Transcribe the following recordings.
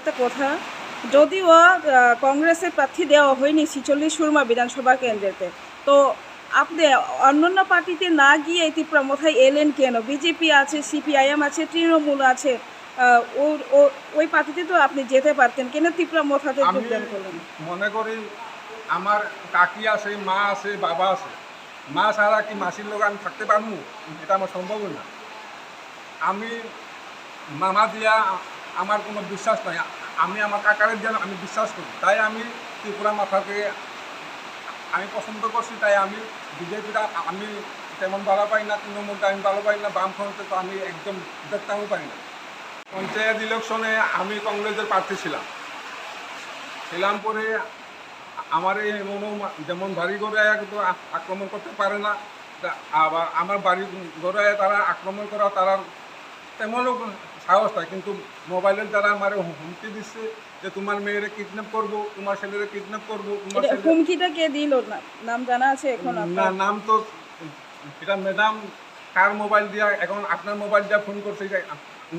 একটা কথা, যদিও কংগ্রেসের প্রার্থী দেওয়া হয়নি 46 সুরমা বিধানসভা কেন্দ্রেতে, তো আপনি অন্যান্য পার্টিতে না গিয়ে ত্রিপুরা মোথায় এলেন কেন? বিজেপি আছে, সিপিআইএম আছে, তৃণমূল আছে, ওই পার্টিতে তো আপনি যেতে পারতেন, কেন ত্রিপুরা মোথাতে যোগদান করলেন? মনে করি আমার কাকি আছে, মা আছে, বাবা আছে। মা ছাড়া কি মাসির লোক আমি থাকতে পারবো? এটা আমার সম্ভব না। আমি মামা দিয়া আমার কোনো বিশ্বাস নাই। আমি আমার কাকারের যেন আমি বিশ্বাস করি, তাই আমি ত্রিপুরা মাথাকে আমি পছন্দ করছি। তাই আমি বিজেপিটা আমি তেমন ভালো পাই না, তৃণমূলটা আমি ভালো পাই না, বামফ্রন্টে তো আমি একদম দেখতেও পাই না। পঞ্চায়েত ইলেকশনে আমি কংগ্রেসের প্রার্থী ছিলাম পরে আমার এই যেমন বাড়ি ঘরে তো আক্রমণ করতে পারে না, আবার আমার বাড়ি ঘরে তারা আক্রমণ করা তারা তেমনও সাহস হয়, কিন্তু মোবাইলের দ্বারা আমার হুমকি দিচ্ছে যে তোমার মেয়েরে কিডন্যাপ করবো, তোমার ছেলেরে কিডন্যাপ করবো। হুমকিটা কে দিল? নাম জানা আছে এখন? না, নাম তো এটা ম্যাডাম কার মোবাইল দিয়া, এখন আপনার মোবাইল দিয়া ফোন করছে,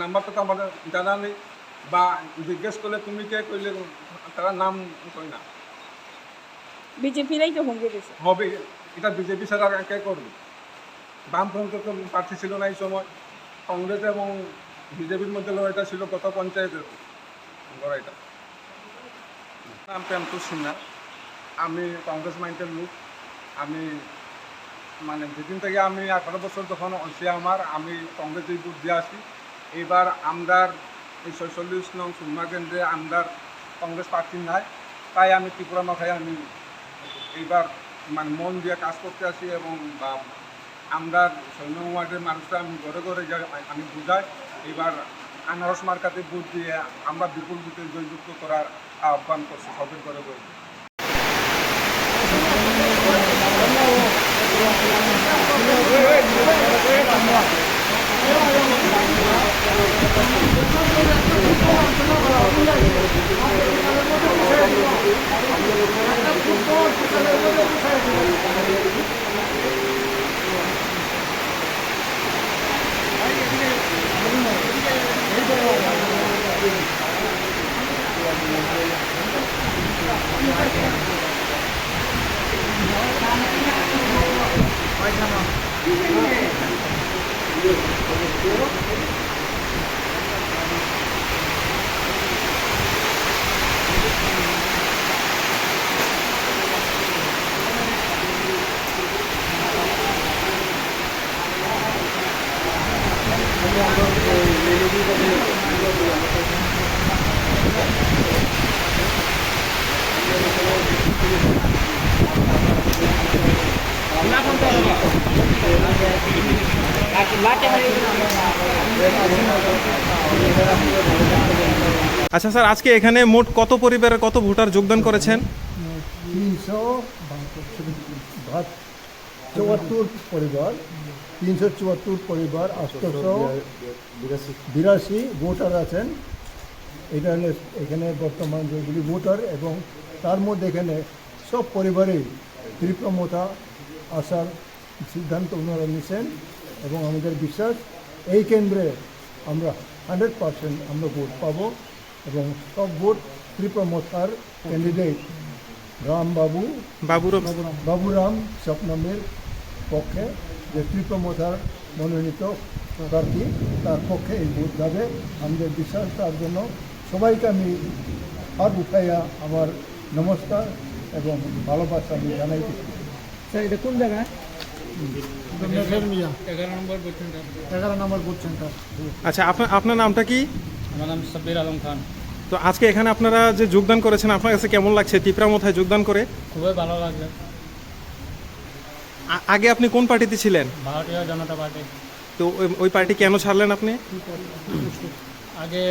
নাম্বারটা তো আমাদের জানা নেই, বা জিজ্ঞেস করলে তুমি কে কইলে তারা নাম কই না। বিজেপিরাই তো হুমকি দিচ্ছে হবে, এটা বিজেপি ছাড়া কে করবে? বামফ্রন্ট তো প্রার্থী ছিল না এই সময়। কংগ্রেস এবং বিজেপির মধ্যে লড়াইটা ছিল গত পঞ্চায়েতের লড়াইটা। নাম প্রেমতো সিনহা, আমি কংগ্রেস মাইন্ডের লোক। আমি মানে যেদিন থেকে আমি 18 বছর যখন হয়েছে আমি কংগ্রেসের ভোট দিয়ে আসি। এইবার আমরার এই 46 নং সুরমা কেন্দ্রে আমরার কংগ্রেস প্রার্থী নাই, তাই আমি ত্রিপুরা মাথায় আমি এইবার মানে মন দিয়ে কাজ করতে আসি, এবং বা আমরা 6 নং ওয়ার্ডের মানুষরা আমি ঘরে ঘরে যাই, আমি বুঝাই। এইবার আনারস মার্কাতে ভোট দিয়ে আমরা বিপুল ভোটে জয়যুক্ত করার আহ্বান করছি সবের ঘরে ঘরে। আচ্ছা স্যার, আজকে এখানে মোট কত পরিবারের কত ভোটার যোগদান করেছেন? 374 পরিবার, 374 পরিবার, 882 ভোটার আছেন। এটা হলে এখানে বর্তমান যেগুলি ভোটার, এবং তার মধ্যে এখানে সব পরিবারেই ত্রিপুরা মোথা আসার সিদ্ধান্ত ওনারা নিয়েছেন, এবং আমাদের বিশ্বাস এই কেন্দ্রে আমরা 100% আমরা ভোট পাবো, এবং সব ভোট ত্রিপুরা মোথার ক্যান্ডিডেট বাবুরাম স্বপ্নমের পক্ষে, যে ত্রিপুরা মোথার মনোনীত প্রার্থী, তার পক্ষে এই ভোট যাবে। আমাদের বিশ্বাস, তার জন্য সবাইকে আমি হাত উঠাইয়া আমার নমস্কার এবং ভালোবাসা আমি জানাইতে। স্যার, এটা কোন জায়গায়? 11 নম্বর বুথ সেন্টার। আচ্ছা, আপনার নামটা কি? আমার নাম সাব্বির আলম খান। তো আজকে এখানে আপনারা যে যোগদান করেছেন, আপনার কাছে কেমন লাগছে ত্রিপুরা মোথায় যোগদান করে? খুবই ভালো লাগছে। আগে আপনি কোন পার্টিতে ছিলেন? ভারতীয় জনতা পার্টি। তো ওই পার্টি কেন ছাড়লেন আপনি? আগে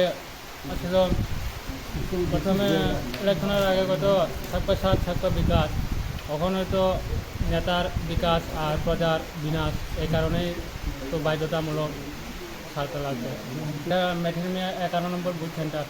ছিল প্রথমে ইলেকশনের আগে কত সবকা সাথ সবকা বিকাশ, এখন হয়তো নেতার বিকাশ আর প্রজার বিনাশ, এই কারণেই তো বাধ্যতামূলক ছাড়তে লাগবে। এটা মেঠিনিয়া 51 নম্বর বুথ সেন্টার।